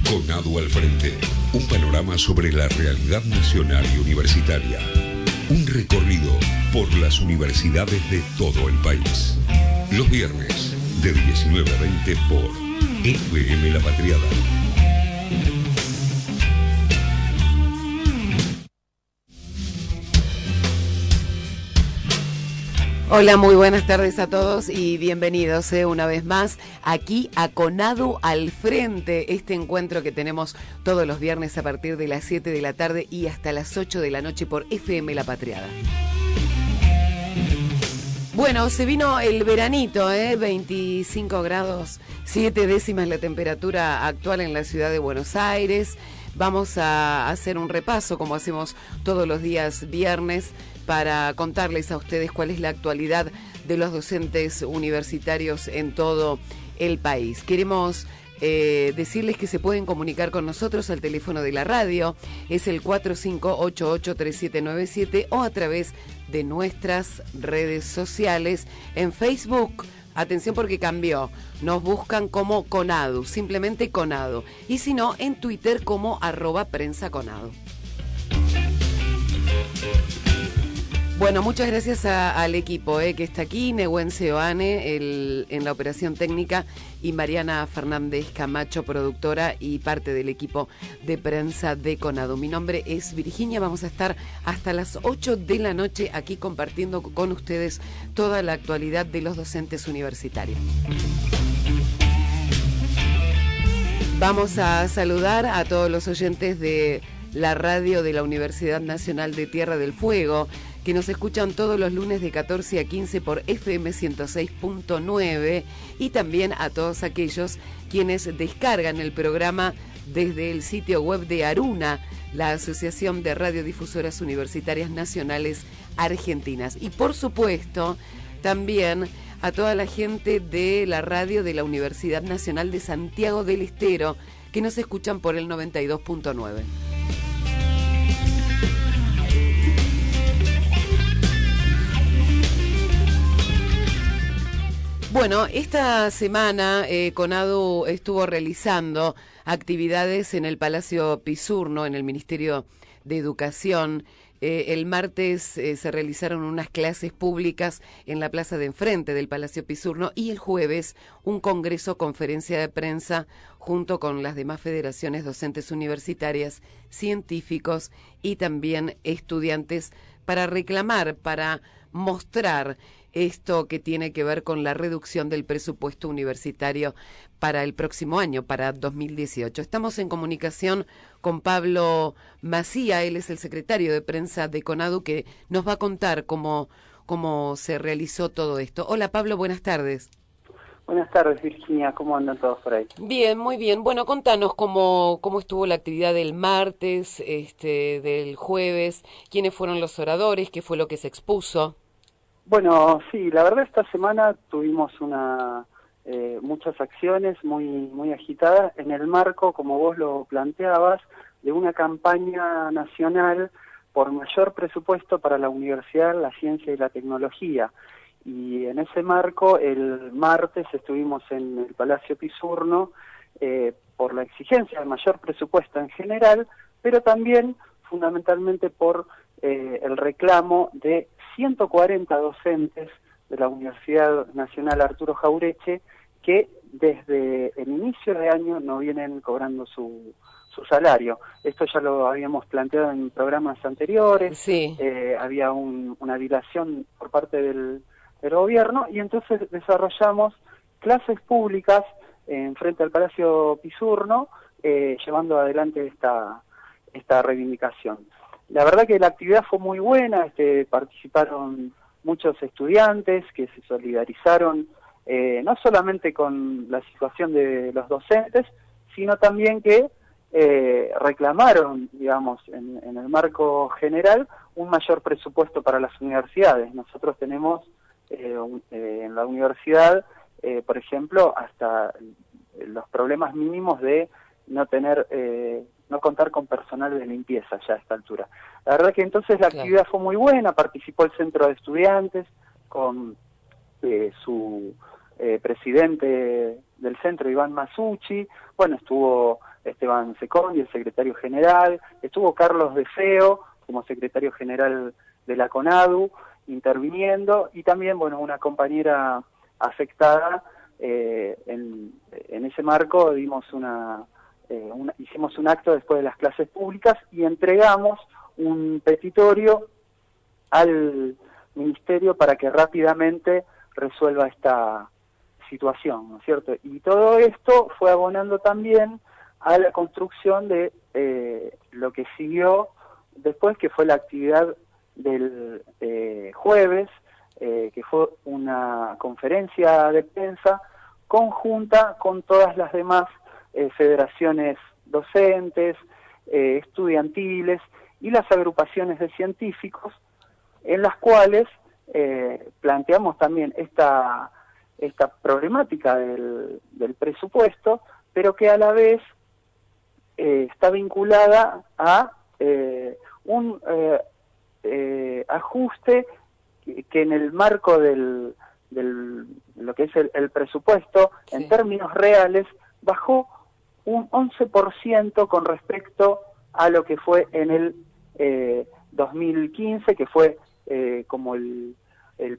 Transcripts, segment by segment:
CONADU al frente. Un panorama sobre la realidad nacional y universitaria. Un recorrido por las universidades de todo el país. Los viernes, de 19 a 20 por FM La Patriada. Hola, muy buenas tardes a todos y bienvenidos una vez más aquí a CONADU al frente, este encuentro que tenemos todos los viernes a partir de las 7 de la tarde y hasta las 8 de la noche por FM La Patriada. Bueno, se vino el veranito, 25 grados, 7 décimas la temperatura actual en la ciudad de Buenos Aires. Vamos a hacer un repaso, como hacemos todos los días viernes, para contarles a ustedes cuál es la actualidad de los docentes universitarios en todo el país. Queremos decirles que se pueden comunicar con nosotros al teléfono de la radio, es el 4588-3797 o a través de nuestras redes sociales en Facebook. Atención porque cambió, nos buscan como CONADU, simplemente CONADU, y si no, en Twitter como @prensaconadu. Bueno, muchas gracias al equipo que está aquí, Nehuen Seoane en la operación técnica y Mariana Fernández Camacho, productora y parte del equipo de prensa de CONADU. Mi nombre es Virginia, vamos a estar hasta las 8 de la noche aquí compartiendo con ustedes toda la actualidad de los docentes universitarios. Vamos a saludar a todos los oyentes de la radio de la Universidad Nacional de Tierra del Fuego, que nos escuchan todos los lunes de 14 a 15 por FM 106.9 y también a todos aquellos quienes descargan el programa desde el sitio web de ARUNA, la Asociación de Radiodifusoras Universitarias Nacionales Argentinas. Y por supuesto, también a toda la gente de la radio de la Universidad Nacional de Santiago del Estero, que nos escuchan por el 92.9. Bueno, esta semana CONADU estuvo realizando actividades en el Palacio Pisurno, en el Ministerio de Educación. El martes se realizaron unas clases públicas en la plaza de enfrente del Palacio Pisurno y el jueves un congreso, conferencia de prensa junto con las demás federaciones docentes universitarias, científicos y también estudiantes para reclamar, para mostrar esto que tiene que ver con la reducción del presupuesto universitario para el próximo año, para 2018. Estamos en comunicación con Pablo Macía, él es el secretario de prensa de CONADU, que nos va a contar cómo se realizó todo esto. Hola Pablo, buenas tardes. Buenas tardes Virginia, ¿cómo andan todos por ahí? Bien, muy bien. Bueno, contanos cómo estuvo la actividad del martes, del jueves, quiénes fueron los oradores, qué fue lo que se expuso. Bueno, sí, la verdad esta semana tuvimos muchas acciones muy agitadas en el marco, como vos lo planteabas, de una campaña nacional por mayor presupuesto para la universidad, la ciencia y la tecnología. Y en ese marco, el martes estuvimos en el Palacio Pisurno por la exigencia de mayor presupuesto en general, pero también fundamentalmente por el reclamo de 140 docentes de la Universidad Nacional Arturo Jauretche que desde el inicio de año no vienen cobrando su salario. Esto ya lo habíamos planteado en programas anteriores, sí. Había una dilación por parte del gobierno y entonces desarrollamos clases públicas en frente al Palacio Pisurno, llevando adelante esta reivindicación. La verdad que la actividad fue muy buena, participaron muchos estudiantes que se solidarizaron no solamente con la situación de los docentes, sino también que reclamaron, digamos, en el marco general, un mayor presupuesto para las universidades. Nosotros tenemos en la universidad, por ejemplo, hasta los problemas mínimos de no contar con personal de limpieza ya a esta altura. La verdad que entonces la actividad fue muy buena, participó el centro de estudiantes con su presidente del centro, Iván Masucci, bueno, estuvo Esteban Secondi, el secretario general, estuvo Carlos De Feo como secretario general de la CONADU interviniendo, y también, bueno, una compañera afectada. En ese marco hicimos un acto después de las clases públicas y entregamos un petitorio al ministerio para que rápidamente resuelva esta situación, ¿no es cierto? Y todo esto fue abonando también a la construcción de lo que siguió después, que fue la actividad del jueves, que fue una conferencia de prensa conjunta con todas las demás federaciones docentes, estudiantiles y las agrupaciones de científicos, en las cuales planteamos también esta problemática del presupuesto, pero que a la vez está vinculada a un ajuste que en el marco de lo que es el presupuesto, sí, en términos reales, bajó un 11% con respecto a lo que fue en el 2015, que fue como el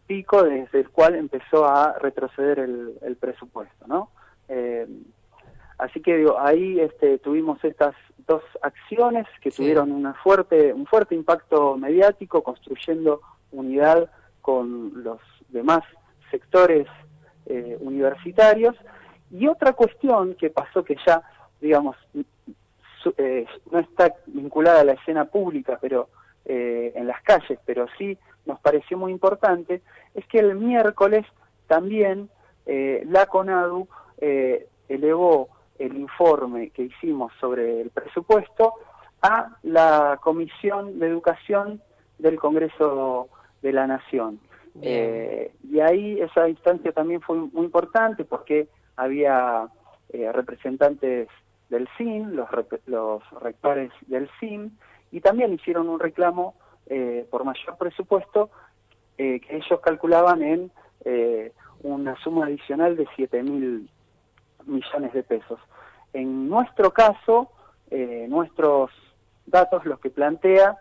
pico desde el cual empezó a retroceder el presupuesto, ¿no? Así que digo, ahí tuvimos estas dos acciones que sí tuvieron un fuerte impacto mediático, construyendo unidad con los demás sectores universitarios. Y otra cuestión que pasó, que ya, digamos, no está vinculada a la escena pública, pero en las calles, pero sí nos pareció muy importante, es que el miércoles también la CONADU elevó el informe que hicimos sobre el presupuesto a la Comisión de Educación del Congreso de la Nación. Y ahí esa instancia también fue muy importante porque había representantes del CIN, los rectores del CIN, y también hicieron un reclamo por mayor presupuesto que ellos calculaban en una suma adicional de 7.000 millones de pesos. En nuestro caso, nuestros datos lo que plantean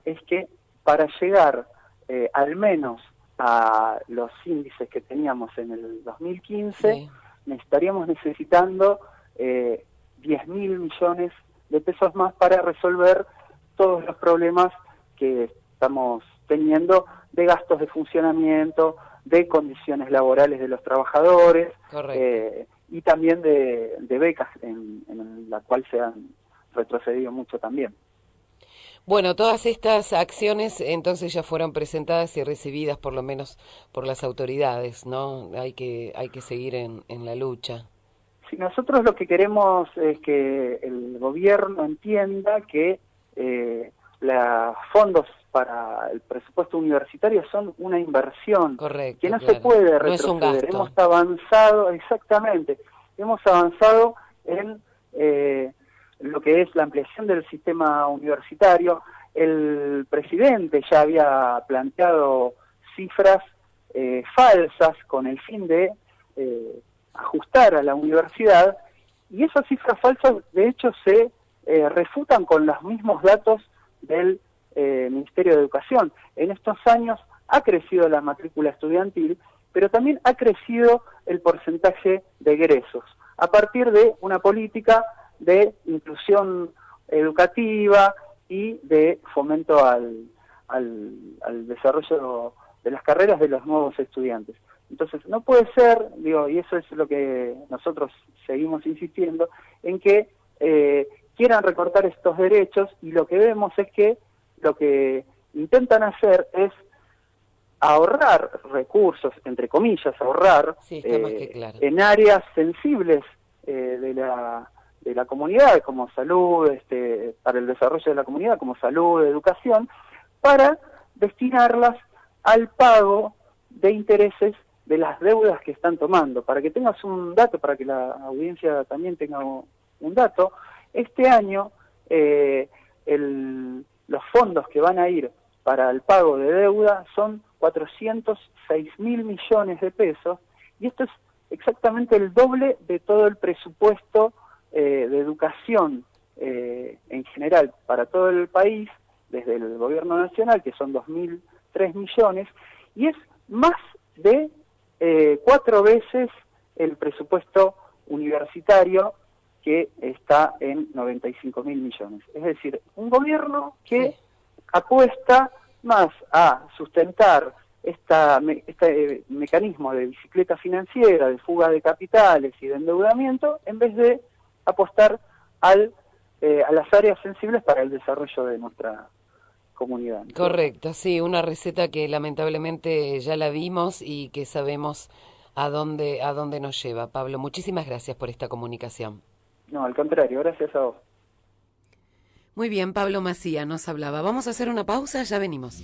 es que para llegar al menos a los índices que teníamos en el 2015, sí, estaríamos necesitando 10.000 millones de pesos más para resolver todos los problemas que estamos teniendo de gastos de funcionamiento, de condiciones laborales de los trabajadores, y también de becas, en la cual se han retrocedido mucho también. Bueno, todas estas acciones entonces ya fueron presentadas y recibidas por lo menos por las autoridades, ¿no? Hay que seguir en la lucha. Sí, nosotros lo que queremos es que el gobierno entienda que los fondos para el presupuesto universitario son una inversión. Correcto, que no se puede retroceder. No es un gasto. Hemos avanzado, exactamente, hemos avanzado en lo que es la ampliación del sistema universitario. El presidente ya había planteado cifras falsas con el fin de ajustar a la universidad, y esas cifras falsas de hecho se refutan con los mismos datos del Ministerio de Educación. En estos años ha crecido la matrícula estudiantil, pero también ha crecido el porcentaje de egresos, a partir de una política de inclusión educativa y de fomento al desarrollo de las carreras de los nuevos estudiantes. Entonces, no puede ser, y eso es lo que nosotros seguimos insistiendo, en que quieran recortar estos derechos, y lo que vemos es que lo que intentan hacer es ahorrar recursos, entre comillas, ahorrar, sí, está más que claro, en áreas sensibles de la comunidad, como salud, para el desarrollo de la comunidad, como salud, educación, para destinarlas al pago de intereses de las deudas que están tomando. Para que tengas un dato, para que la audiencia también tenga un dato, este año los fondos que van a ir para el pago de deuda son 406.000 millones de pesos, y esto es exactamente el doble de todo el presupuesto de educación en general para todo el país, desde el gobierno nacional, que son 2.003 millones, y es más de 4 veces el presupuesto universitario, que está en 95.000 millones. Es decir, un gobierno que apuesta más a sustentar este mecanismo de bicicleta financiera, de fuga de capitales y de endeudamiento, en vez de apostar a las áreas sensibles para el desarrollo de nuestra comunidad. Correcto, sí, una receta que lamentablemente ya la vimos y que sabemos a dónde nos lleva. Pablo, muchísimas gracias por esta comunicación. No, al contrario, gracias a vos. Muy bien, Pablo Macía nos hablaba. Vamos a hacer una pausa, ya venimos.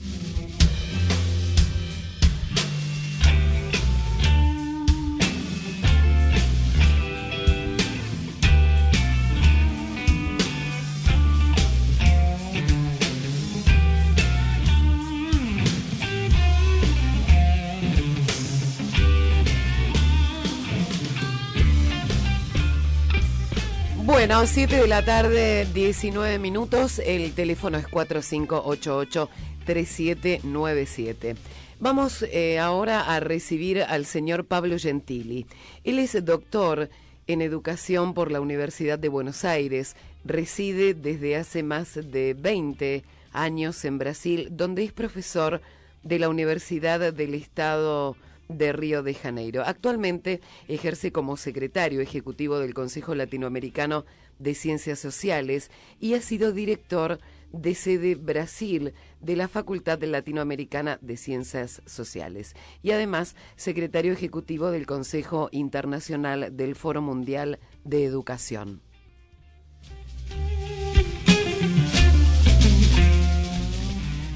Bueno, 7 de la tarde, 19 minutos, el teléfono es 4588-3797. Vamos ahora a recibir al señor Pablo Gentili. Él es doctor en educación por la Universidad de Buenos Aires, reside desde hace más de 20 años en Brasil, donde es profesor de la Universidad del Estado de Río de Janeiro. Actualmente ejerce como secretario ejecutivo del Consejo Latinoamericano de Ciencias Sociales y ha sido director de sede Brasil de la Facultad Latinoamericana de Ciencias Sociales y además secretario ejecutivo del Consejo Internacional del Foro Mundial de Educación.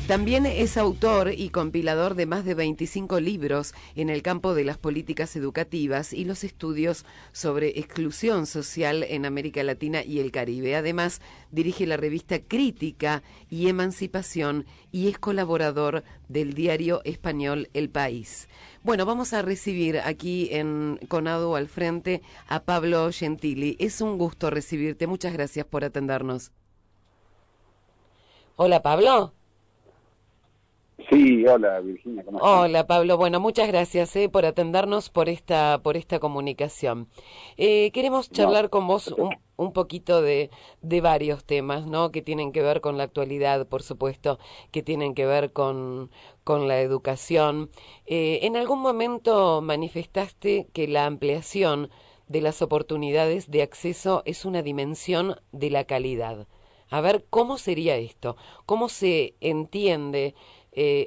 También es autor y compilador de más de 25 libros en el campo de las políticas educativas y los estudios sobre exclusión social en América Latina y el Caribe. Además, dirige la revista Crítica y Emancipación y es colaborador del diario español El País. Bueno, vamos a recibir aquí en Conadu al frente a Pablo Gentili. Es un gusto recibirte. Muchas gracias por atendernos. Hola, Pablo. Sí, hola Virginia, ¿cómo estás? Hola Pablo, bueno, muchas gracias por atendernos por esta comunicación. Queremos charlar con vos un poquito de varios temas, ¿no? Que tienen que ver con la actualidad, por supuesto, que tienen que ver con la educación. En algún momento manifestaste que la ampliación de las oportunidades de acceso es una dimensión de la calidad. A ver, ¿cómo sería esto? ¿Cómo se entiende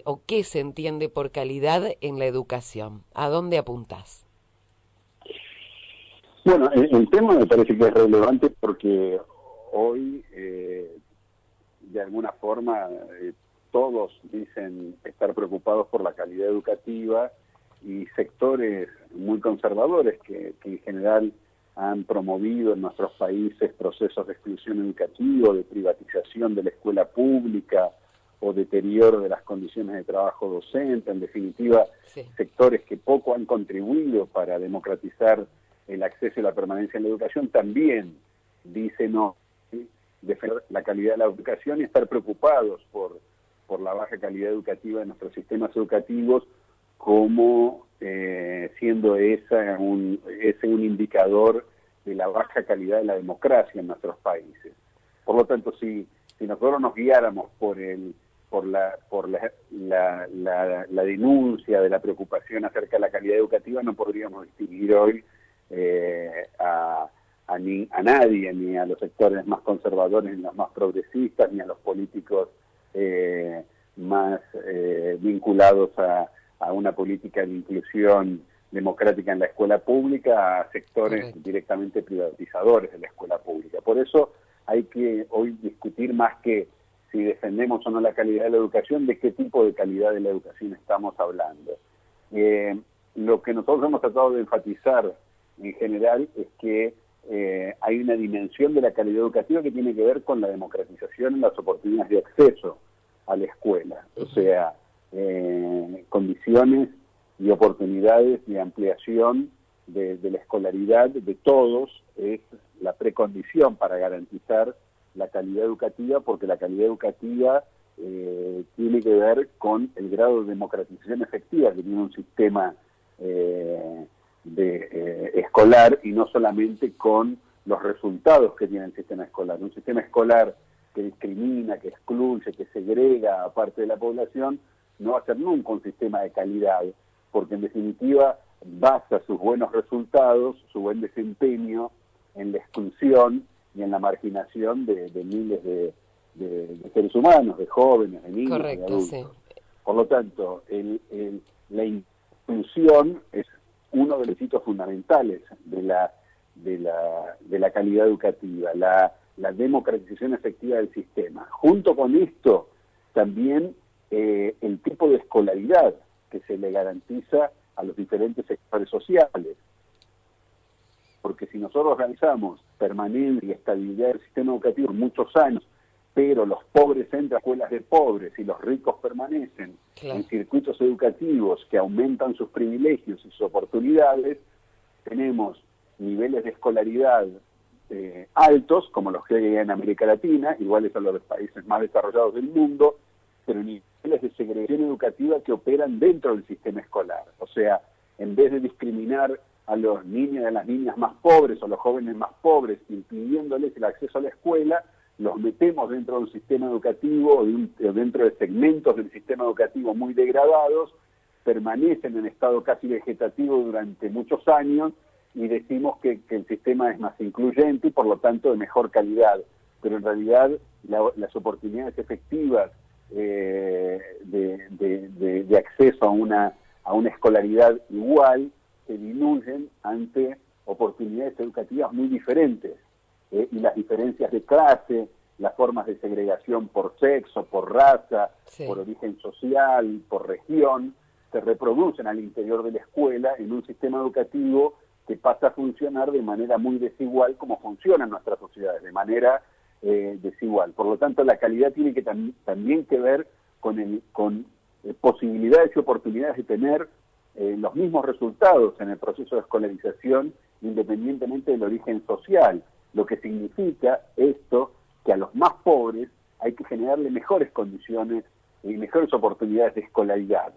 o qué se entiende por calidad en la educación? ¿A dónde apuntás? Bueno, el tema me parece que es relevante porque hoy, de alguna forma, todos dicen estar preocupados por la calidad educativa y sectores muy conservadores que en general han promovido en nuestros países procesos de exclusión educativa, de privatización de la escuela pública o deterioro de las condiciones de trabajo docente, en definitiva, sectores que poco han contribuido para democratizar el acceso y la permanencia en la educación, también dicen no, defender la calidad de la educación y estar preocupados por la baja calidad educativa de nuestros sistemas educativos, como siendo ese un indicador de la baja calidad de la democracia en nuestros países. Por lo tanto, si nosotros nos guiáramos por la denuncia de la preocupación acerca de la calidad educativa, no podríamos distinguir hoy a nadie, ni a los sectores más conservadores, ni a los más progresistas, ni a los políticos más vinculados a una política de inclusión democrática en la escuela pública, a sectores directamente privatizadores de la escuela pública. Por eso hay que hoy discutir más que si defendemos o no la calidad de la educación, de qué tipo de calidad de la educación estamos hablando. Lo que nosotros hemos tratado de enfatizar en general es que hay una dimensión de la calidad educativa que tiene que ver con la democratización en las oportunidades de acceso a la escuela, o sea, condiciones y oportunidades de ampliación de la escolaridad de todos es la condición para garantizar la calidad educativa, porque la calidad educativa tiene que ver con el grado de democratización efectiva que tiene un sistema escolar, y no solamente con los resultados que tiene el sistema escolar. Un sistema escolar que discrimina, que excluye, que segrega a parte de la población, no va a ser nunca un sistema de calidad, porque en definitiva basa sus buenos resultados, su buen desempeño en la exclusión y en la marginación de miles de seres humanos, de jóvenes, de niños, correcto, de adultos. sí. Por lo tanto, la inclusión es uno de los hitos fundamentales de la calidad educativa, la democratización efectiva del sistema. Junto con esto, también el tipo de escolaridad que se le garantiza a los diferentes sectores sociales. Porque si nosotros realizamos permanencia y estabilidad del sistema educativo en muchos años, pero los pobres entran a escuelas de pobres y los ricos permanecen en circuitos educativos que aumentan sus privilegios y sus oportunidades, tenemos niveles de escolaridad altos, como los que hay en América Latina, iguales a los países más desarrollados del mundo, pero niveles de segregación educativa que operan dentro del sistema escolar. O sea, en vez de discriminar a los niños y a las niñas más pobres o a los jóvenes más pobres, impidiéndoles el acceso a la escuela, los metemos dentro de un sistema educativo, o dentro de segmentos del sistema educativo muy degradados, permanecen en estado casi vegetativo durante muchos años, y decimos que el sistema es más incluyente y por lo tanto de mejor calidad. Pero en realidad las oportunidades efectivas de acceso a una escolaridad igual se diluyen ante oportunidades educativas muy diferentes, y las diferencias de clase, las formas de segregación por sexo, por raza, por origen social, por región, se reproducen al interior de la escuela en un sistema educativo que pasa a funcionar de manera muy desigual, como funcionan nuestras sociedades, de manera desigual. Por lo tanto, la calidad tiene que también que ver con posibilidades y oportunidades de tener los mismos resultados en el proceso de escolarización, independientemente del origen social. Lo que significa esto, que a los más pobres hay que generarle mejores condiciones y mejores oportunidades de escolaridad.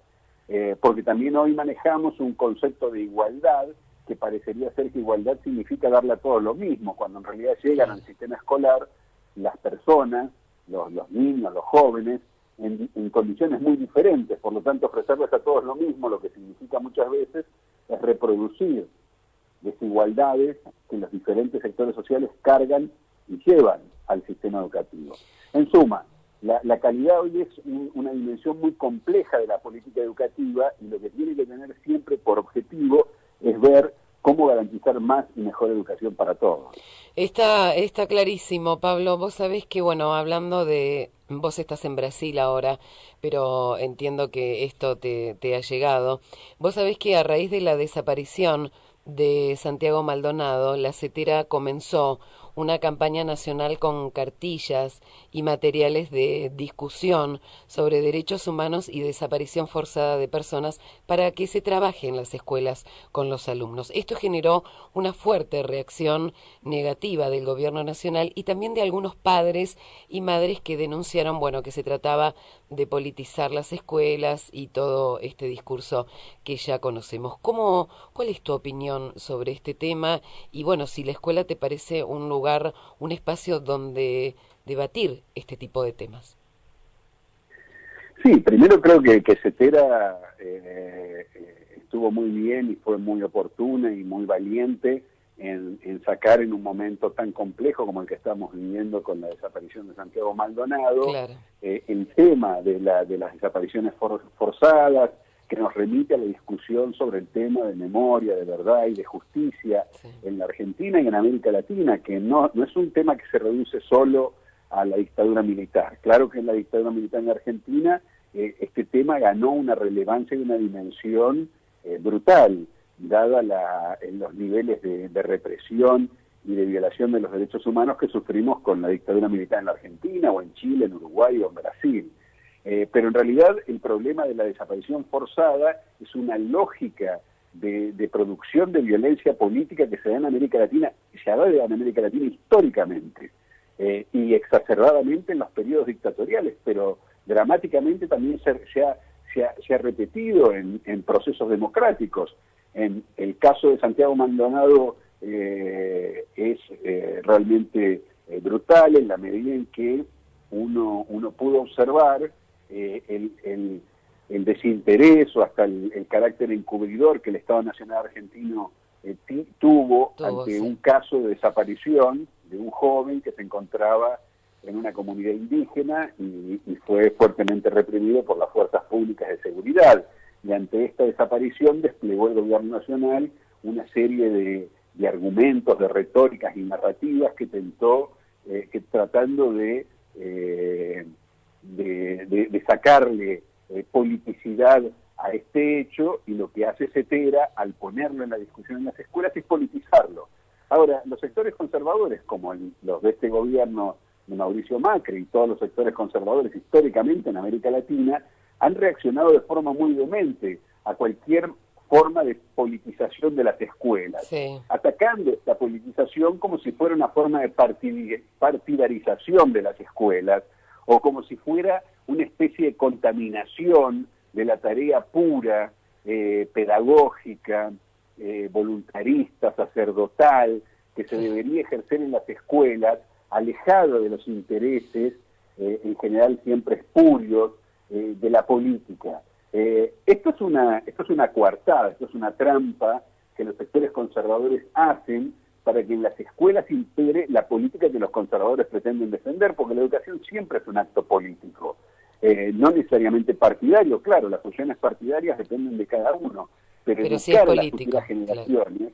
Porque también hoy manejamos un concepto de igualdad, que parecería ser que igualdad significa darle a todos lo mismo, cuando en realidad llegan al sistema escolar las personas, los niños, los jóvenes, en condiciones muy diferentes. Por lo tanto, ofrecerles a todos lo mismo, lo que significa muchas veces es reproducir desigualdades que los diferentes sectores sociales cargan y llevan al sistema educativo. En suma, la calidad hoy es una dimensión muy compleja de la política educativa, y lo que tiene que tener siempre por objetivo es ver cómo garantizar más y mejor educación para todos. Está clarísimo, Pablo. Vos sabés que, bueno, hablando de... Vos estás en Brasil ahora, pero entiendo que esto te ha llegado. Vos sabés que a raíz de la desaparición de Santiago Maldonado, la CETERA comenzó una campaña nacional con cartillas y materiales de discusión sobre derechos humanos y desaparición forzada de personas para que se trabaje en las escuelas con los alumnos. Esto generó una fuerte reacción negativa del gobierno nacional y también de algunos padres y madres que denunciaron, bueno, que se trataba de politizar las escuelas y todo este discurso que ya conocemos. ¿Cuál es tu opinión sobre este tema? Y bueno, si la escuela te parece un lugar, un espacio donde debatir este tipo de temas. Sí, primero creo que CETERA estuvo muy bien y fue muy oportuna y muy valiente en sacar en un momento tan complejo como el que estamos viviendo con la desaparición de Santiago Maldonado, claro, el tema de las desapariciones forzadas, que nos remite a la discusión sobre el tema de memoria, de verdad y de justicia en la Argentina y en América Latina, que no es un tema que se reduce solo a la dictadura militar. Claro que en la dictadura militar en Argentina este tema ganó una relevancia y una dimensión brutal, dada en los niveles de represión y de violación de los derechos humanos que sufrimos con la dictadura militar en la Argentina, o en Chile, en Uruguay o en Brasil. Pero en realidad el problema de la desaparición forzada es una lógica de producción de violencia política que se da en América Latina, se ha dado en América Latina históricamente, y exacerbadamente en los periodos dictatoriales, pero dramáticamente también se ha repetido en procesos democráticos. En el caso de Santiago Maldonado es realmente brutal en la medida en que uno pudo observar el desinterés o hasta el carácter encubridor que el Estado Nacional Argentino tuvo ante un caso de desaparición de un joven que se encontraba en una comunidad indígena y fue fuertemente reprimido por las fuerzas públicas de seguridad. Y ante esta desaparición desplegó el gobierno nacional una serie de argumentos, de retóricas y narrativas que tratando de sacarle politicidad a este hecho, y lo que hace Cetera al ponerlo en la discusión en las escuelas es politizarlo. Ahora, los sectores conservadores, como los de este gobierno de Mauricio Macri y todos los sectores conservadores históricamente en América Latina, han reaccionado de forma muy vehemente a cualquier forma de politización de las escuelas, atacando esta politización como si fuera una forma de partidarización de las escuelas, o como si fuera una especie de contaminación de la tarea pura, pedagógica, voluntarista, sacerdotal, que se debería ejercer en las escuelas, alejado de los intereses, en general siempre espurios, de la política. Esto es una coartada, esto es una trampa que los sectores conservadores hacen para que en las escuelas impere la política que los conservadores pretenden defender, porque la educación siempre es un acto político, no necesariamente partidario. Claro, las funciones partidarias dependen de cada uno, pero educar sí es a político, las futuras generaciones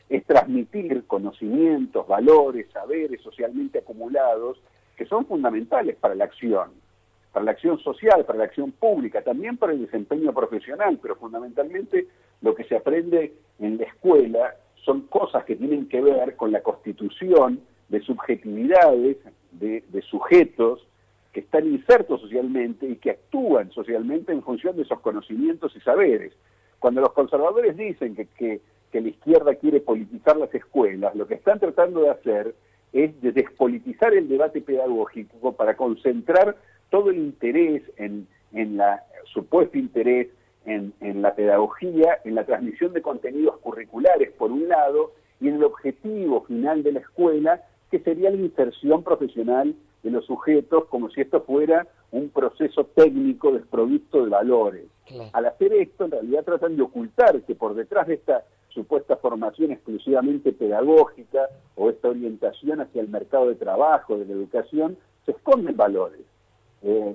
es transmitir conocimientos, valores, saberes socialmente acumulados que son fundamentales para la acción social, para la acción pública, también para el desempeño profesional, pero fundamentalmente lo que se aprende en la escuela son cosas que tienen que ver con la constitución de subjetividades, de sujetos que están insertos socialmente y que actúan socialmente en función de esos conocimientos y saberes. Cuando los conservadores dicen que la izquierda quiere politizar las escuelas, lo que están tratando de hacer es de despolitizar el debate pedagógico para concentrar todo el interés supuesto interés en la pedagogía, en la transmisión de contenidos curriculares por un lado, y en el objetivo final de la escuela, que sería la inserción profesional de los sujetos, como si esto fuera un proceso técnico desprovisto de valores. Claro. Al hacer esto, en realidad tratan de ocultar que por detrás de esta supuesta formación exclusivamente pedagógica o esta orientación hacia el mercado de trabajo, de la educación, se esconden valores.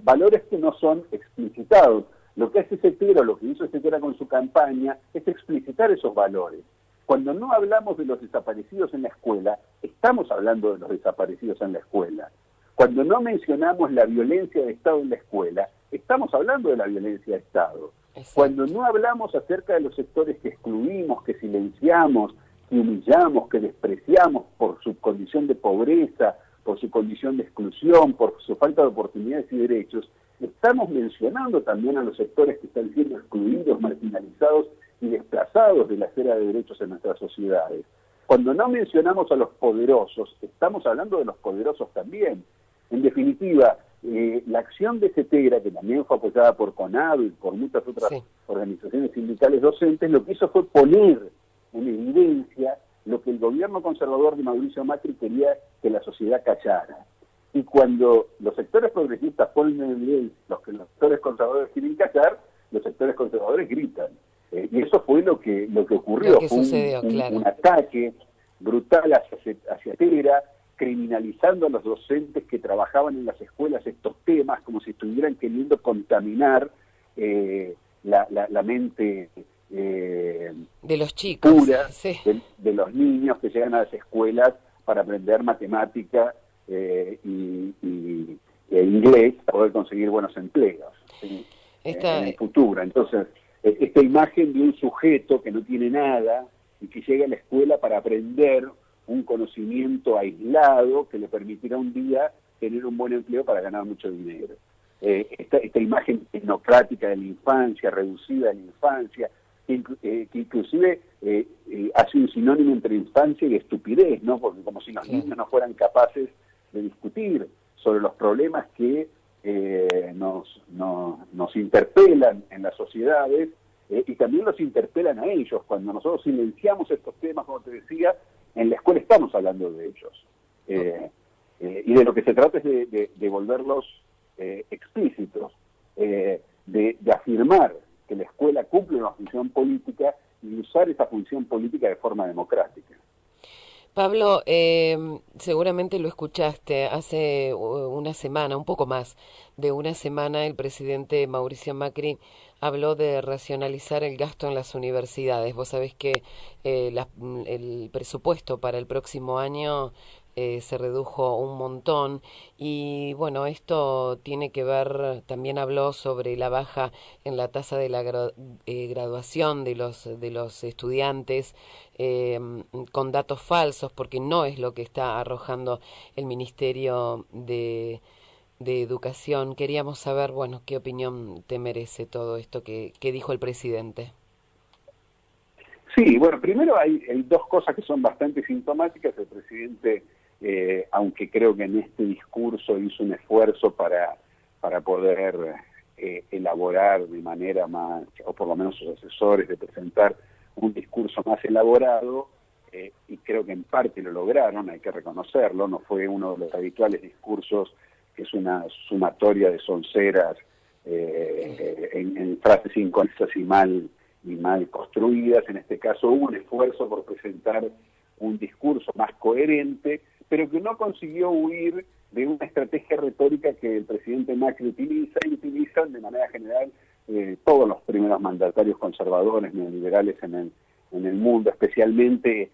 Valores que no son explicitados. Lo que hace Cetera, lo que hizo Cetera con su campaña, es explicitar esos valores. Cuando no hablamos de los desaparecidos en la escuela, estamos hablando de los desaparecidos en la escuela. Cuando no mencionamos la violencia de Estado en la escuela, estamos hablando de la violencia de Estado. Exacto. Cuando no hablamos acerca de los sectores que excluimos, que silenciamos, que humillamos, que despreciamos por su condición de pobreza, por su condición de exclusión, por su falta de oportunidades y derechos, estamos mencionando también a los sectores que están siendo excluidos, marginalizados y desplazados de la esfera de derechos en nuestras sociedades. Cuando no mencionamos a los poderosos, estamos hablando de los poderosos también. En definitiva, la acción de Cetera, que también fue apoyada por CONADO y por muchas otras organizaciones sindicales docentes, lo que hizo fue poner en evidencia lo que el gobierno conservador de Mauricio Macri quería que la sociedad callara. Y cuando los sectores progresistas ponen en evidencia lo que los sectores conservadores quieren callar, los sectores conservadores gritan. Y eso fue lo que ocurrió. Fue un ataque brutal hacia Cetera, criminalizando a los docentes que trabajaban en las escuelas estos temas, como si estuvieran queriendo contaminar la mente de los chicos, pura de los niños que llegan a las escuelas para aprender matemática e inglés, para poder conseguir buenos empleos en el futuro. Entonces, esta imagen de un sujeto que no tiene nada y que llega a la escuela para aprender un conocimiento aislado que le permitirá un día tener un buen empleo para ganar mucho dinero. Esta imagen tecnocrática de la infancia, reducida de la infancia, que inclusive hace un sinónimo entre infancia y estupidez, ¿no? Porque como si los niños no fueran capaces de discutir sobre los problemas que nos interpelan en las sociedades, y también los interpelan a ellos. Cuando nosotros silenciamos estos temas, como te decía, en la escuela estamos hablando de ellos. Y de lo que se trata es de volverlos explícitos, de afirmar que la escuela cumple una función política y usar esa función política de forma democrática. Pablo, seguramente lo escuchaste hace una semana, un poco más de una semana, el presidente Mauricio Macri habló de racionalizar el gasto en las universidades. Vos sabés que el presupuesto para el próximo año se redujo un montón y bueno, esto tiene que ver, también habló sobre la baja en la tasa de la graduación de los estudiantes con datos falsos, porque no es lo que está arrojando el Ministerio de Educación. Queríamos saber, bueno, qué opinión te merece todo esto que dijo el presidente. Sí, bueno, primero hay dos cosas que son bastante sintomáticas. El presidente, aunque creo que en este discurso hizo un esfuerzo para poder elaborar de manera más, o por lo menos sus asesores, de presentar un discurso más elaborado, y creo que en parte lo lograron, hay que reconocerlo, no fue uno de los habituales discursos que es una sumatoria de sonceras en frases inconexas y mal construidas. En este caso hubo un esfuerzo por presentar un discurso más coherente, pero que no consiguió huir de una estrategia retórica que el presidente Macri utiliza y utilizan de manera general todos los primeros mandatarios conservadores, neoliberales en el mundo, especialmente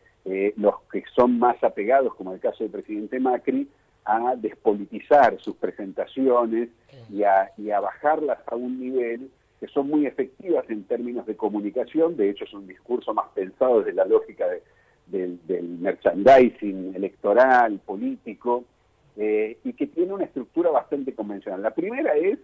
los que son más apegados, como el caso del presidente Macri, a despolitizar sus presentaciones y a bajarlas a un nivel que son muy efectivas en términos de comunicación. De hecho, es un discurso más pensado desde la lógica del merchandising electoral, político, y que tiene una estructura bastante convencional. La primera es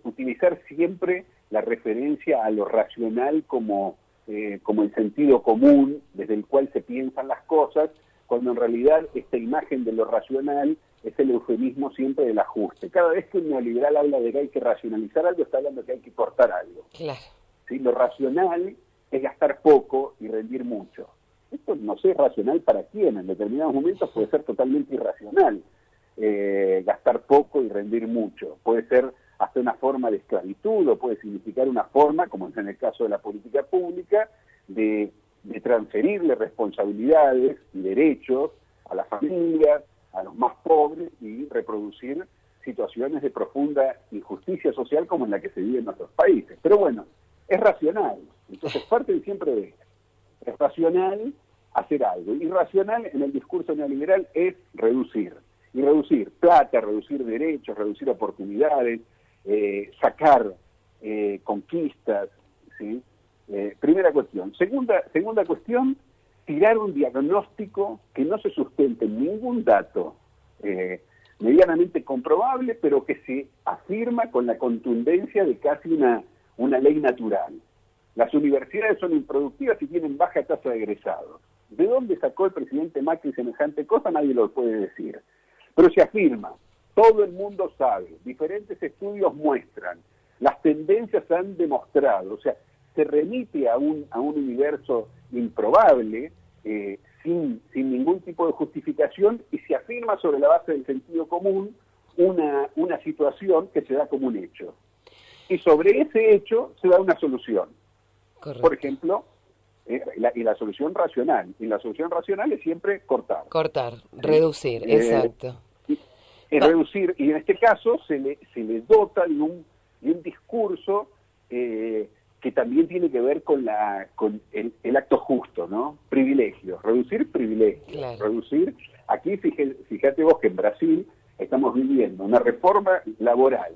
utilizar siempre la referencia a lo racional como el sentido común desde el cual se piensan las cosas, cuando en realidad esta imagen de lo racional es el eufemismo siempre del ajuste. Cada vez que un neoliberal habla de que hay que racionalizar algo, está hablando de que hay que cortar algo. Claro. ¿Sí? Lo racional es gastar poco y rendir mucho. Esto no sé, es racional para quién. En determinados momentos puede ser totalmente irracional. Gastar poco y rendir mucho. Puede ser hasta una forma de esclavitud, o puede significar una forma, como es en el caso de la política pública, de transferirle responsabilidades y derechos a las familias, a los más pobres, y reproducir situaciones de profunda injusticia social como en la que se vive en nuestros países. Pero bueno, es racional. Entonces parten siempre de esto. Es racional hacer algo. Irracional en el discurso neoliberal es reducir. Y reducir plata, reducir derechos, reducir oportunidades, sacar conquistas, ¿sí? Primera cuestión. Segunda cuestión, tirar un diagnóstico que no se sustente en ningún dato medianamente comprobable, pero que se afirma con la contundencia de casi una ley natural. Las universidades son improductivas y tienen baja tasa de egresados. ¿De dónde sacó el presidente Macri semejante cosa? Nadie lo puede decir. Pero se afirma, todo el mundo sabe, diferentes estudios muestran, las tendencias han demostrado, o sea, se remite a un universo improbable, sin ningún tipo de justificación, y se afirma sobre la base del sentido común una situación que se da como un hecho. Y sobre ese hecho se da una solución. Correcto. Por ejemplo, la solución racional. Y la solución racional es siempre cortar. Cortar, reducir, exacto. Reducir, y en este caso se le dota de un discurso que también tiene que ver con el acto justo, ¿no? Privilegios, reducir privilegios, claro. Reducir, aquí fíjate vos que en Brasil estamos viviendo una reforma laboral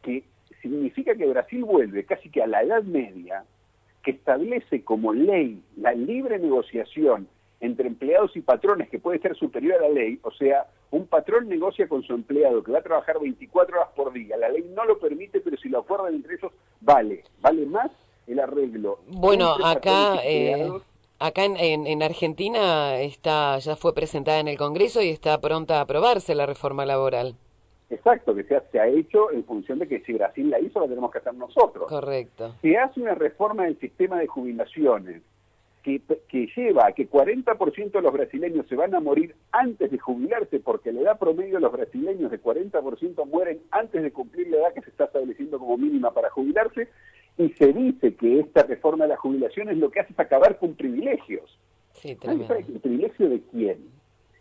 que significa que Brasil vuelve casi que a la Edad Media, que establece como ley la libre negociación entre empleados y patrones, que puede ser superior a la ley. O sea, un patrón negocia con su empleado que va a trabajar 24 horas por día. La ley no lo permite, pero si lo acuerdan entre ellos, vale más el arreglo. Bueno, entre acá patrones y empleados. acá en Argentina ya fue presentada en el Congreso y está pronta a aprobarse la reforma laboral. Exacto, que se ha hecho en función de que si Brasil la hizo, la tenemos que hacer nosotros. Correcto. Se hace una reforma del sistema de jubilaciones que lleva a que 40% de los brasileños se van a morir antes de jubilarse, porque la edad promedio de los brasileños de 40% mueren antes de cumplir la edad que se está estableciendo como mínima para jubilarse, y se dice que esta reforma de la jubilación es lo que hace es acabar con privilegios. Sí, tremendo. ¿El privilegio de quién?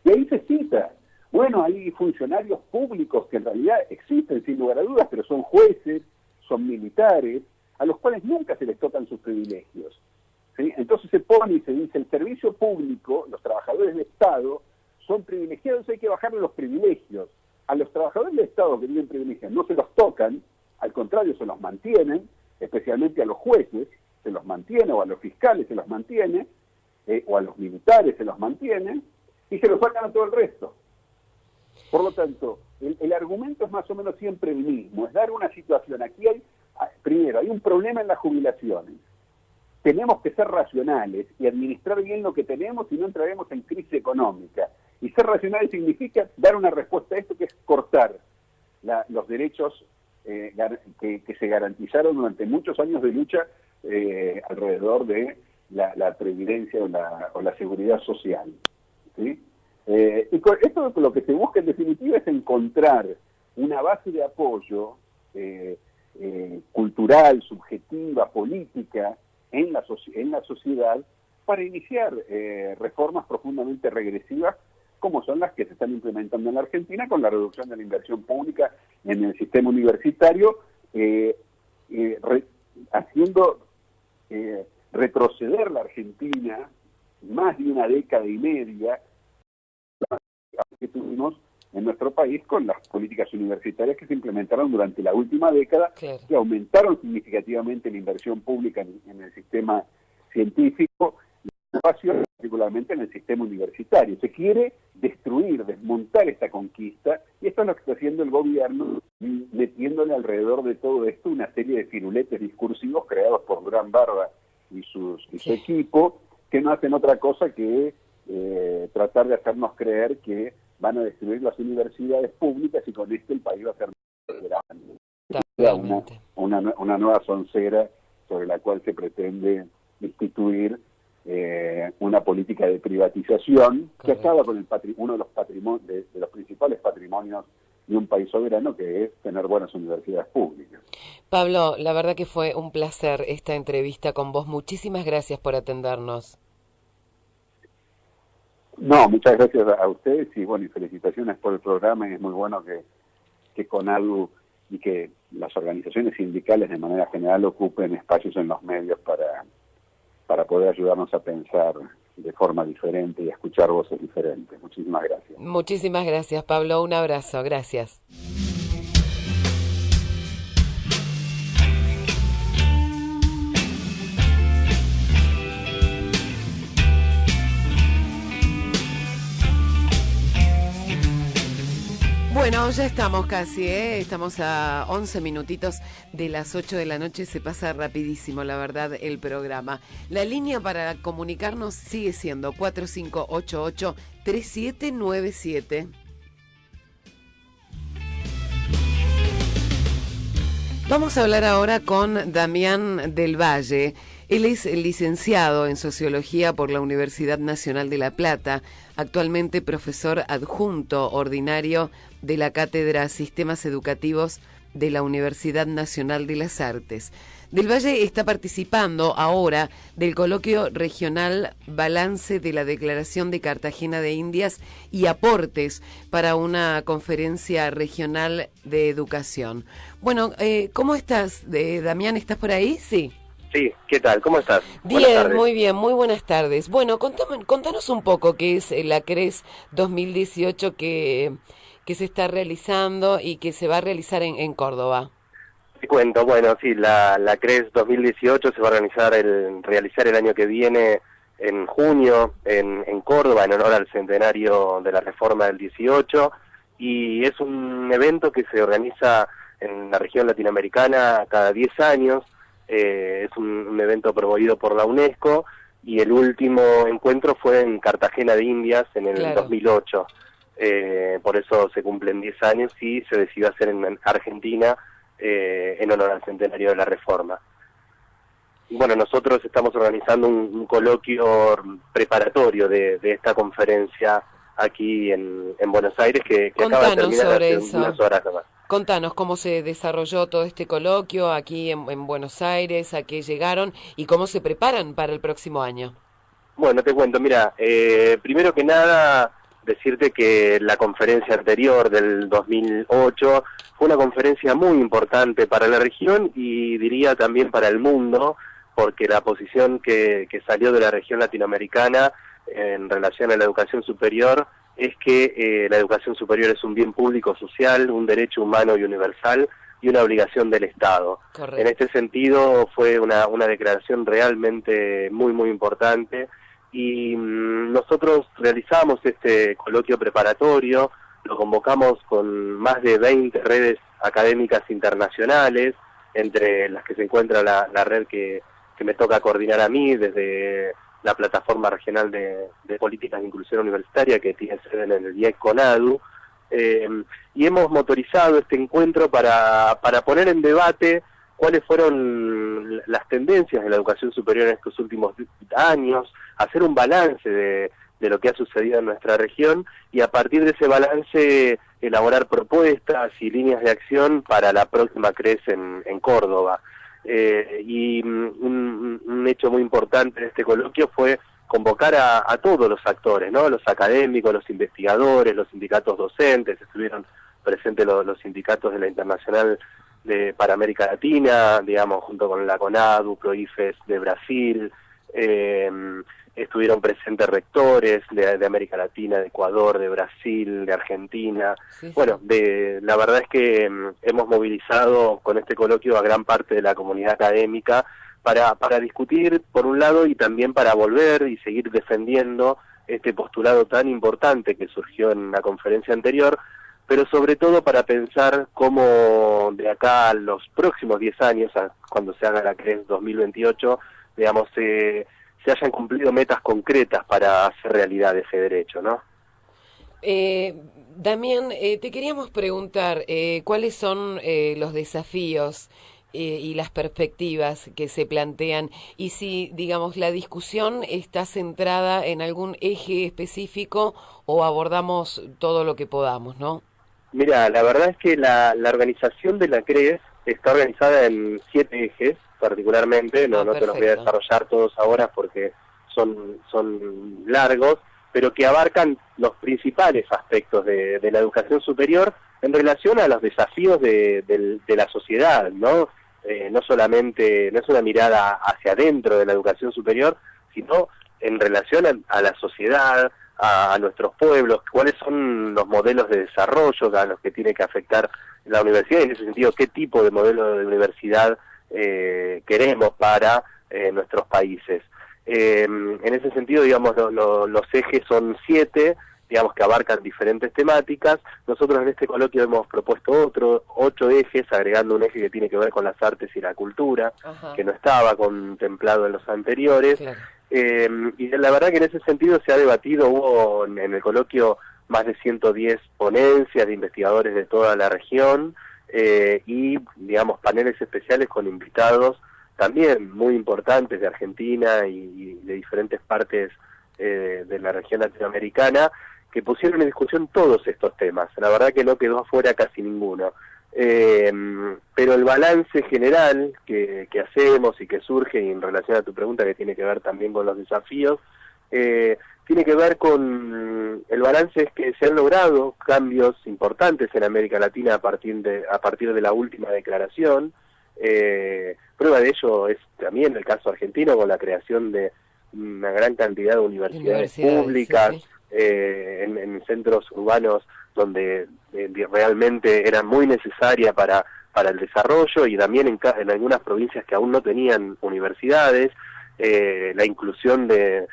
Y ahí se cita, bueno, hay funcionarios públicos que en realidad existen sin lugar a dudas, pero son jueces, son militares, a los cuales nunca se les tocan sus privilegios. ¿Sí? Entonces se pone y se dice, el servicio público, los trabajadores del Estado, son privilegiados, hay que bajarle los privilegios. A los trabajadores del Estado que tienen privilegios no se los tocan, al contrario, se los mantienen, especialmente a los jueces, se los mantiene, o a los fiscales se los mantiene, o a los militares se los mantiene, y se los sacan a todo el resto. Por lo tanto, el argumento es más o menos siempre el mismo, es dar una situación. Aquí primero, hay un problema en las jubilaciones. Tenemos que ser racionales y administrar bien lo que tenemos, si no entraremos en crisis económica. Y ser racionales significa dar una respuesta a esto, que es cortar los derechos que se garantizaron durante muchos años de lucha alrededor de la previdencia o la seguridad social. ¿Sí? Y con esto lo que se busca en definitiva es encontrar una base de apoyo cultural, subjetiva, política, en la sociedad, para iniciar reformas profundamente regresivas, como son las que se están implementando en la Argentina, con la reducción de la inversión pública en el sistema universitario, haciendo retroceder la Argentina más de una década y media que tuvimos en nuestro país con las políticas universitarias que se implementaron durante la última década, Claro. que aumentaron significativamente la inversión pública en el sistema científico, particularmente en el sistema universitario. Se quiere destruir, desmontar esta conquista, y esto es lo que está haciendo el gobierno, metiéndole alrededor de todo esto una serie de firuletes discursivos creados por Durán Barba y su equipo, que no hacen otra cosa que tratar de hacernos creer que van a destruir las universidades públicas y con esto el país va a ser grande. Una nueva soncera sobre la cual se pretende instituir una política de privatización. Correcto. Que acaba con uno de los patrimonios de los principales patrimonios de un país soberano, que es tener buenas universidades públicas. Pablo, la verdad que fue un placer esta entrevista con vos. Muchísimas gracias por atendernos. No, muchas gracias a ustedes y bueno, y felicitaciones por el programa, y es muy bueno que CONADU y que las organizaciones sindicales de manera general ocupen espacios en los medios para poder ayudarnos a pensar de forma diferente y a escuchar voces diferentes. Muchísimas gracias. Muchísimas gracias, Pablo. Un abrazo. Gracias. Bueno, ya estamos casi, estamos a 11 minutitos de las 8 de la noche, se pasa rapidísimo, la verdad, el programa. La línea para comunicarnos sigue siendo 4588-3797. Vamos a hablar ahora con Damián del Valle. Él es licenciado en Sociología por la Universidad Nacional de La Plata, actualmente profesor adjunto ordinario de la Cátedra Sistemas Educativos de la Universidad Nacional de las Artes. Del Valle está participando ahora del coloquio regional Balance de la Declaración de Cartagena de Indias y aportes para una conferencia regional de educación. Bueno, ¿cómo estás, Damián? ¿Estás por ahí? Sí. Sí, ¿qué tal? ¿Cómo estás? Bien, muy bien, muy buenas tardes. Bueno, contanos un poco qué es la CRES 2018 que se está realizando y que se va a realizar en Córdoba. Te cuento, bueno, sí, la CRES 2018 se va a realizar el año que viene, en junio, en Córdoba, en honor al centenario de la Reforma del 18, y es un evento que se organiza en la región latinoamericana cada 10 años, es un evento promovido por la UNESCO, y el último encuentro fue en Cartagena de Indias en el 2008. Por eso se cumplen 10 años y se decidió hacer en Argentina en honor al centenario de la Reforma. Y bueno, nosotros estamos organizando un coloquio preparatorio de esta conferencia aquí en Buenos Aires, que acaba de terminar hace unas horas nomás. Contanos cómo se desarrolló todo este coloquio aquí en Buenos Aires, a qué llegaron y cómo se preparan para el próximo año. Bueno, te cuento, mira, primero que nada, decirte que la conferencia anterior del 2008 fue una conferencia muy importante para la región y diría también para el mundo, porque la posición que salió de la región latinoamericana en relación a la educación superior es que la educación superior es un bien público social, un derecho humano y universal y una obligación del Estado. Correcto. En este sentido fue una declaración realmente muy importante, y nosotros realizamos este coloquio preparatorio, lo convocamos con más de 20 redes académicas internacionales, entre las que se encuentra la red que me toca coordinar a mí desde la Plataforma Regional de Políticas de Inclusión Universitaria, que tiene sede en el IEC CONADU, y hemos motorizado este encuentro para poner en debate cuáles fueron las tendencias de la educación superior en estos últimos años, hacer un balance de lo que ha sucedido en nuestra región, y a partir de ese balance elaborar propuestas y líneas de acción para la próxima CRES en Córdoba. Y un hecho muy importante en este coloquio fue convocar a todos los actores, ¿no? Los académicos, los investigadores, los sindicatos docentes, estuvieron presentes los sindicatos de la Internacional para América Latina, digamos, junto con la CONADU, PROIFES de Brasil, estuvieron presentes rectores de América Latina, de Ecuador, de Brasil, de Argentina. Sí. Bueno, la verdad es que hemos movilizado con este coloquio a gran parte de la comunidad académica para discutir, por un lado, y también para volver y seguir defendiendo este postulado tan importante que surgió en la conferencia anterior, pero sobre todo para pensar cómo de acá a los próximos 10 años, cuando se haga la CRES 2028, digamos, se hayan cumplido metas concretas para hacer realidad ese derecho, ¿no? Damián, te queríamos preguntar cuáles son los desafíos y las perspectivas que se plantean, y si, digamos, la discusión está centrada en algún eje específico o abordamos todo lo que podamos, ¿no? Mira, la verdad es que la organización de la CRES está organizada en 7 ejes, particularmente, no te los voy a desarrollar todos ahora porque son largos, pero que abarcan los principales aspectos de la educación superior en relación a los desafíos de la sociedad, ¿no? No solamente, no es una mirada hacia adentro de la educación superior, sino en relación a la sociedad, a nuestros pueblos, cuáles son los modelos de desarrollo a los que tiene que afectar la universidad, y en ese sentido, qué tipo de modelo de universidad queremos para nuestros países. En ese sentido, digamos, los ejes son 7, digamos, que abarcan diferentes temáticas. Nosotros en este coloquio hemos propuesto 8 ejes, agregando un eje que tiene que ver con las artes y la cultura, que no estaba contemplado en los anteriores. Claro. Y la verdad que en ese sentido se ha debatido, hubo en el coloquio más de 110 ponencias de investigadores de toda la región, y, digamos, paneles especiales con invitados también muy importantes de Argentina y de diferentes partes de la región latinoamericana, que pusieron en discusión todos estos temas. La verdad que no quedó afuera casi ninguno. Pero el balance general que hacemos y que surge, y en relación a tu pregunta que tiene que ver también con los desafíos, tiene que ver con el balance es que se han logrado cambios importantes en América Latina a partir de la última declaración. Prueba de ello es también el caso argentino, con la creación de una gran cantidad de universidades públicas, sí. En centros urbanos donde realmente eran muy necesarias para el desarrollo, y también en algunas provincias que aún no tenían universidades, la inclusión de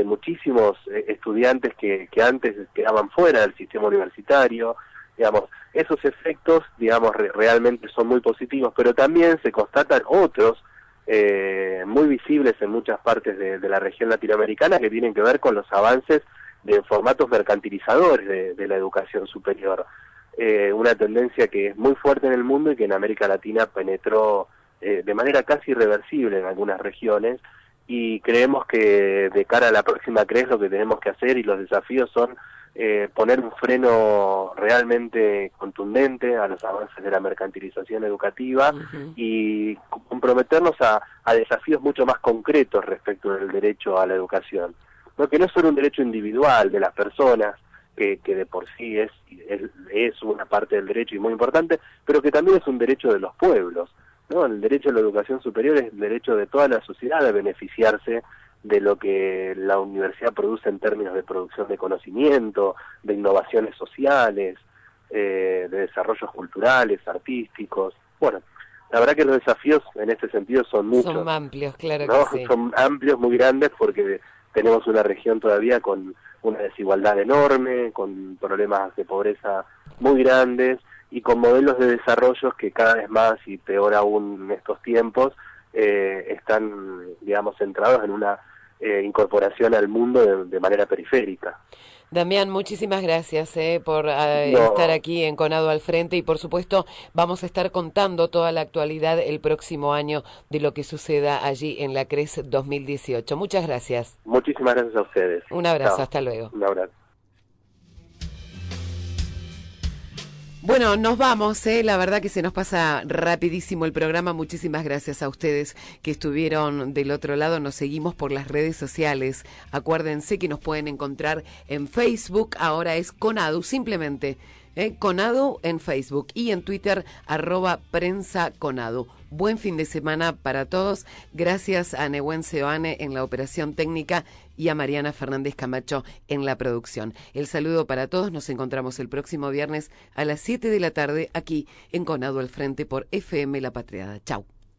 muchísimos estudiantes que antes quedaban fuera del sistema universitario, digamos, esos efectos, digamos, realmente son muy positivos, pero también se constatan otros muy visibles en muchas partes de la región latinoamericana que tienen que ver con los avances de formatos mercantilizadores de la educación superior. Una tendencia que es muy fuerte en el mundo y que en América Latina penetró de manera casi irreversible en algunas regiones, y creemos que de cara a la próxima CRES lo que tenemos que hacer y los desafíos son poner un freno realmente contundente a los avances de la mercantilización educativa y comprometernos a desafíos mucho más concretos respecto del derecho a la educación, ¿no? Que no es solo un derecho individual de las personas, que de por sí es una parte del derecho y muy importante, pero que también es un derecho de los pueblos, ¿no? El derecho a la educación superior es el derecho de toda la sociedad a beneficiarse de lo que la universidad produce en términos de producción de conocimiento, de innovaciones sociales, de desarrollos culturales, artísticos. Bueno, la verdad que los desafíos en este sentido son muchos. Son amplios, claro, ¿no? que sí. Son amplios, muy grandes, porque tenemos una región todavía con una desigualdad enorme, con problemas de pobreza muy grandes y con modelos de desarrollo que cada vez más, y peor aún en estos tiempos, están, digamos, centrados en una incorporación al mundo de manera periférica. Damián, muchísimas gracias por estar aquí en Conado al Frente, y por supuesto vamos a estar contando toda la actualidad el próximo año de lo que suceda allí en la CRES 2018. Muchas gracias. Muchísimas gracias a ustedes. Un abrazo, Chao. hasta luego. Un abrazo. Bueno, nos vamos, la verdad que se nos pasa rapidísimo el programa. Muchísimas gracias a ustedes que estuvieron del otro lado. Nos seguimos por las redes sociales. Acuérdense que nos pueden encontrar en Facebook, ahora es Conadu, simplemente, Conadu en Facebook, y en Twitter, @prensaconadu. Buen fin de semana para todos. Gracias a Nehuen Seoane en la operación técnica y a Mariana Fernández Camacho en la producción. El saludo para todos. Nos encontramos el próximo viernes a las 7 de la tarde aquí en Conado al Frente por FM La Patriada. Chau.